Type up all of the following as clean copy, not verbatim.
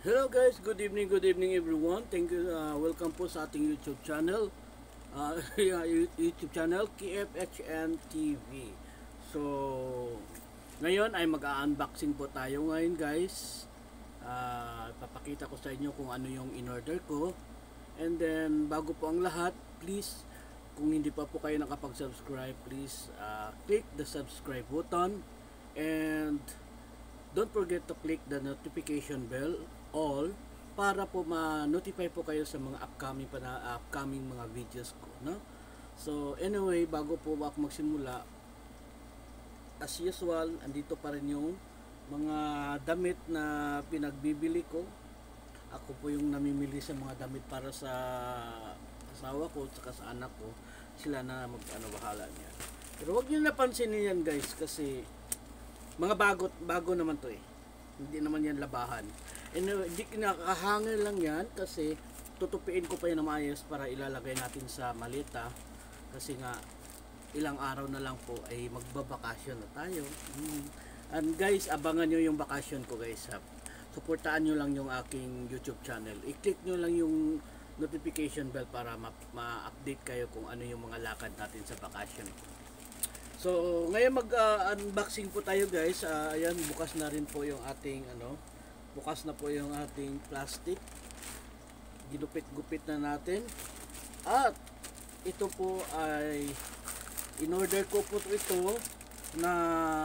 Hello guys, good evening everyone. Thank you, welcome po sa ating YouTube channel. YouTube channel KFHN TV. So, ngayon ay mag-unboxing po tayo ngayon guys. Papakita ko sa inyo kung ano yung in-order ko. And then, bago po ang lahat, please, kung hindi pa po kayo nakapag-subscribe, please click the subscribe button. And don't forget to click the notification bell all para po ma-notify po kayo sa mga upcoming mga videos ko, no? So anyway, bago po ako magsimula, as usual, andito pa rin yung mga damit na pinagbibili ko. Ako po yung namimili sa mga damit para sa asawa ko at sa anak ko. Sila na bahala niya. Pero wag niyo napansinin yan guys, kasi mga bago naman to eh. Hindi naman yan labahan. Anyway, di nakahangin lang yan kasi tutupiin ko pa yan na maayos para ilalagay natin sa maleta. Kasi nga ilang araw na lang po ay magbabakasyon na tayo. And guys, abangan nyo yung bakasyon ko guys. Suportaan nyo lang yung aking YouTube channel. I-click nyo lang yung notification bell para ma-update kayo kung ano yung mga lakad natin sa bakasyon. So, ngayon mag-unboxing po tayo guys. Ayan, bukas na rin po yung ating bukas na po yung ating plastic. Ginupit-gupit na natin. At ito po ay in-order ko po ito na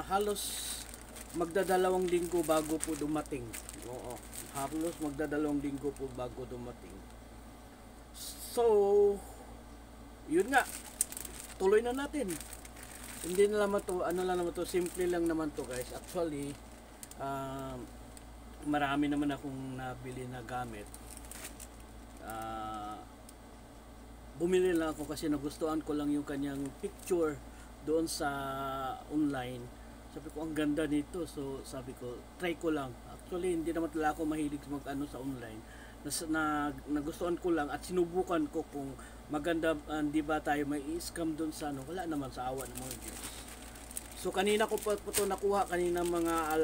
halos magdadalawang linggo bago po dumating. Oo, halos magdadalawang linggo po bago dumating. So, yun nga. Tuloy na natin. Hindi na naman to, simple lang naman to guys. Actually, marami naman akong nabili na gamit. Bumili lang ako kasi nagustuhan ko lang yung kanyang picture doon sa online. Sabi ko, ang ganda nito. So, sabi ko, try ko lang. Actually, hindi naman talaga ako mahilig sa online. Nagustuhan ko lang at sinubukan ko kung maganda, di ba tayo may i-scam doon sa wala naman, sa awa ng mga Diyos. So kanina ko po ito nakuha, kanina mga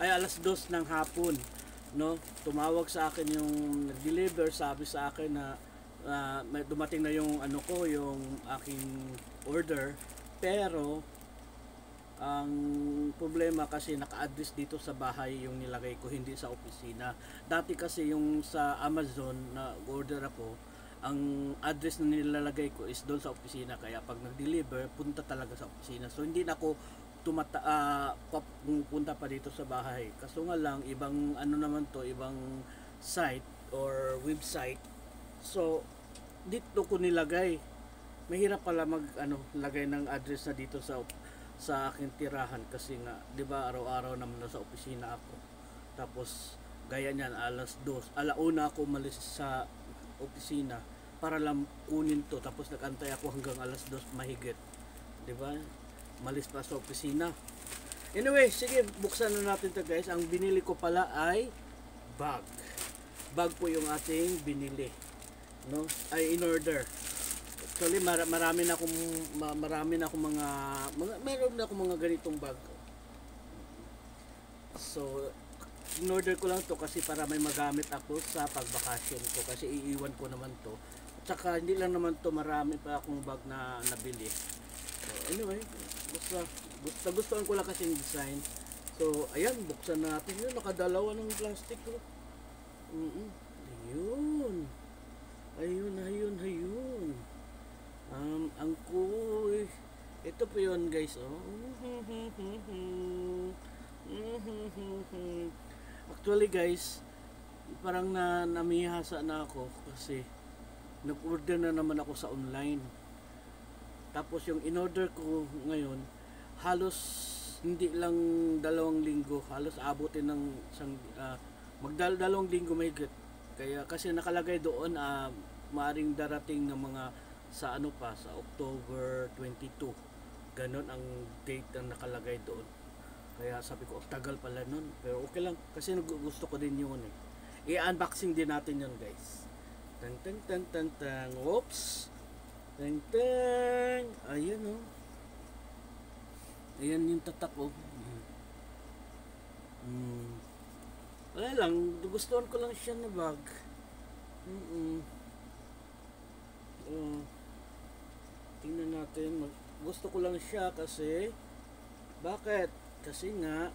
alas 2 ng hapon, no? Tumawag sa akin yung nag-deliver, sabi sa akin na may dumating na yung yung aking order, pero ang problema kasi naka-address dito sa bahay yung nilagay ko, hindi sa opisina. Dati kasi yung sa Amazon na order ako, ang address na nilalagay ko is doon sa opisina, kaya pag nag-deliver punta talaga sa opisina. So hindi na ako pupunta pa dito sa bahay. Kaso nga lang, ibang naman to, ibang site or website. So dito ko nilagay. Mahirap pala lagay ng address na dito sa aking tirahan kasi nga, 'di ba, araw-araw naman nasa opisina ako. Tapos gaya niyan, alas 2, alauna ako umalis sa opisina para lang kunin to, tapos nagantay ako hanggang alas 2 mahigit, 'di ba? Malis pa sa opisina. Anyway, sige, buksan na natin to guys. Ang binili ko pala ay bag. Bag po yung ating binili, no? Ay in-order. Actually, marami na akong meron na akong mga ganitong bag. So, in-order ko lang to kasi para may magamit ako sa pagbakasyon ko, kasi iiwan ko naman to. At saka hindi lang naman to, marami pa akong bag na nabili. So, anyway, basta gustuhan ko lang kasi yung design. So, ayan, buksan na natin yun. Nakadalawa ng plastic ko. Ayun. Ang cool. Ito po yun guys, oh. Actually guys, parang namihasa na ako kasi nag-order na naman ako sa online. Tapos yung in-order ko ngayon, halos hindi lang 2 linggo, halos abutin ng magdalawang linggo mahigit. Kaya kasi nakalagay doon maaring darating ng mga sa sa October 22. Ganon ang date ang nakalagay doon. Kaya sabi ko, tagal pala nun. Pero okay lang, kasi gusto ko din yun eh. I-unboxing din natin yun guys. Tang. Oops. Tang. Ayan oh. Ayan yung tatak oh. lang, gustuhan ko lang siya na bag. Mm-mm. Uh, tingnan natin. Gusto ko lang siya kasi, bakit? Kasi nga,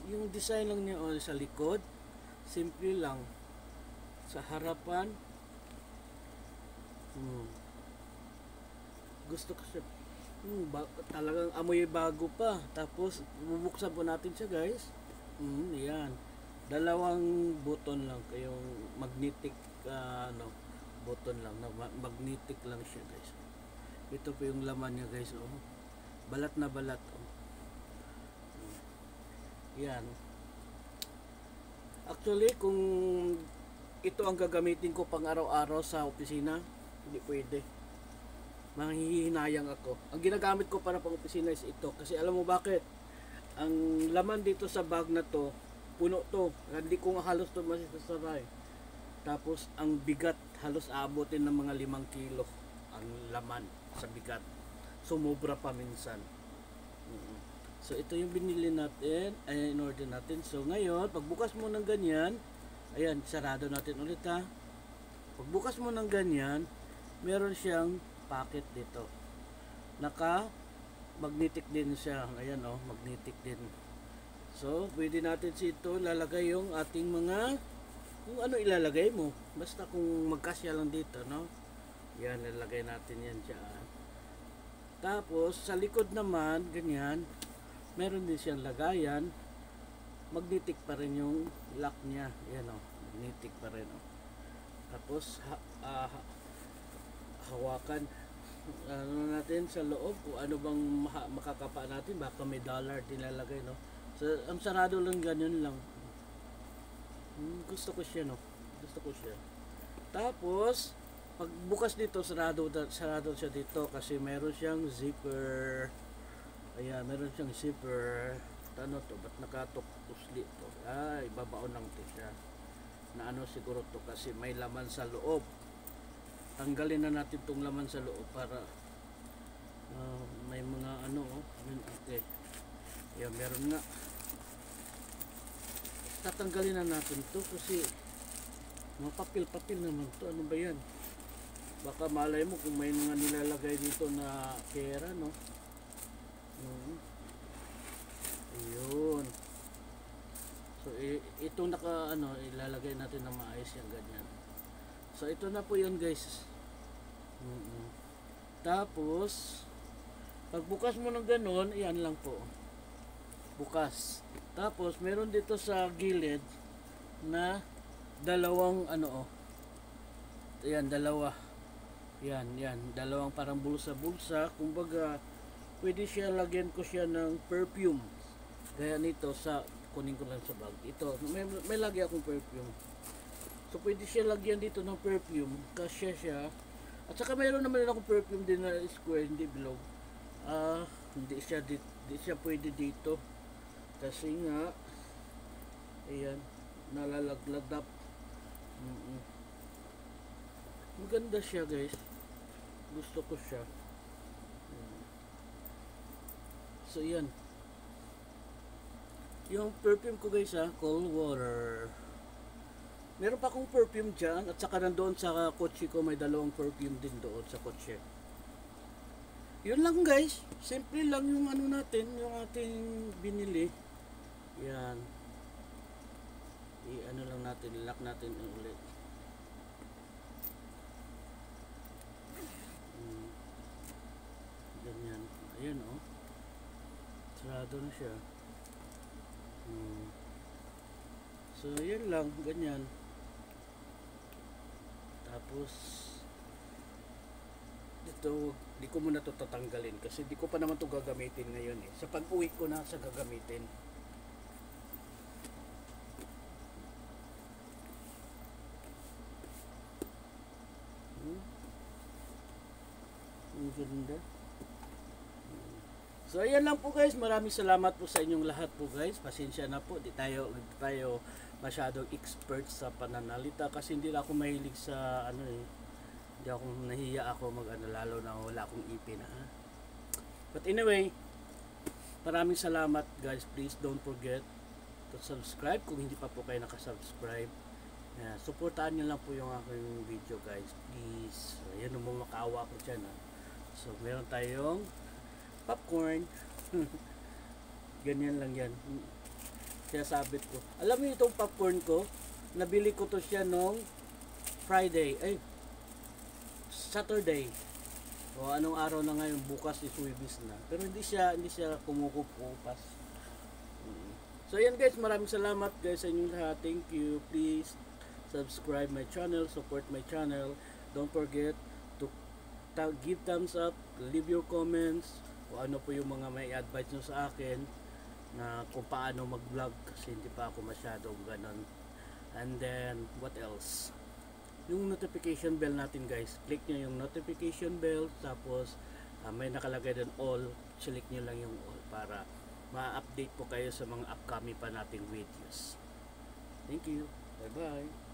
yung design lang niya sa likod, simple lang. Sa harapan, gusto ko siya. Talagang amoy bago pa. Tapos, bubuksan po natin siya, guys. Yan. Dalawang button lang. Yung magnetic, button lang. Magnetic lang siya, guys. Ito po yung laman niya, guys. Oh. Balat na balat. Oh. Yan. Actually, kung ito ang gagamitin ko pang araw-araw sa opisina, hindi pwede. Manghihinayang ako. Ang ginagamit ko para pang opisina is ito. Kasi alam mo bakit? Ang laman dito sa bag na to, puno to. Hindi ko nga halos to masisasaray. Tapos ang bigat, halos aabotin ng mga 5 kilo ang laman sa bigat. Sumobra pa minsan. So ito yung binili natin, ay in order natin. So ngayon, pagbukas mo ng ganyan, ayan, sarado natin ulit ha. Pagbukas mo ng ganyan, meron siyang pocket dito. Naka magnetic din siya. Ayan oh, magnetic din. So, pwede natin ito lalagay yung ating mga, kung ano ilalagay mo. Basta kung magkasya lang dito, no? Yan, lalagay natin yan dyan. Tapos, sa likod naman, ganyan, meron din siyang lagayan. Magnetic pa rin yung lock niya. Yan oh, magnetic pa rin oh. Tapos, hawakan ano natin sa loob kung ano bang makakapa natin, baka may dollar nilalagay, no? So, ang sarado lang, ganyan lang. Gusto ko siya, no? Gusto ko siya. Tapos pag bukas dito, sarado siya dito kasi meron siyang zipper. Ayan, meron siyang zipper. Ano to, ba't nakatok usli to? Ay, babaon lang to siya na ano siguro to kasi may laman sa loob. Tanggalin na natin itong laman sa loob para may mga ano okay. Yan, meron nga. Tatanggalin na natin to kasi mga papel naman to. Ano ba yan? Baka malay mo kung may mga nilalagay dito na pera, no? Ayun. So itong ilalagay natin na maayos yan, ganyan. So ito na po yun, guys. Tapos pagbukas mo ng ganon, yan lang po, bukas. Tapos meron dito sa gilid na dalawang ayan, dalawa. Yan, dalawang parang bulsa. Kumbaga, pwede siya, lagyan ko siya ng perfume. Gaya nito, kunin ko lang sa bag. Ito, may lagi akong perfume. So, pwede siya lagyan dito ng perfume. Kasya siya. At saka mayroon naman akong perfume din na square, hindi bilog. Hindi siya pwede dito. Kasi nga, ayan, nalalagladap. Maganda siya, guys. Gusto ko siya. So, yan. Yung perfume ko, guys, cold water. Meron pa akong perfume dyan. At saka nandoon sa kotse ko, may dalawang perfume din doon sa kotse. Yun lang, guys. Simple lang yung natin, yung ating binili. Yan. Lang natin, lock natin ulit. Ganyan. Ayan, oh. Sarado na siya. So, yan lang. Ganyan. Tapos, dito, di ko muna ito tatanggalin kasi di ko pa naman ito gagamitin ngayon eh. Sa pag-uwi ko na sa gagamitin. Ang ganda. So ayan lang po, guys. Maraming salamat po sa inyong lahat po, guys. Pasensya na po. Di tayo masyadong expert sa pananalita kasi hindi ako mahilig sa hindi ako nahiya ako lalo na wala akong ipin But anyway, maraming salamat, guys. Please don't forget to subscribe kung hindi pa po kayo nakasubscribe. Supportahan nyo lang po yung aking video guys, please. So, yan ang makaawa ko dyan ha. So meron tayong popcorn. Ganyan lang yan. Kaya sabit ko. Alam niyo itong popcorn ko, nabili ko to siya nung Saturday. O anong araw na ngayon, bukas is Huwebes na. Pero hindi siya kumukupas. So yan guys, maraming salamat guys sa inyong lahat. Thank you. Please subscribe my channel, support my channel. Don't forget to give thumbs up, leave your comments, o ano po yung mga may advice nyo sa akin na kung paano mag-vlog kasi hindi pa ako masyadong ganon. And then what else, yung notification bell natin guys, click nyo yung notification bell, tapos may nakalagay din all, select nyo lang yung all para ma-update po kayo sa mga upcoming pa nating videos. Thank you, bye bye.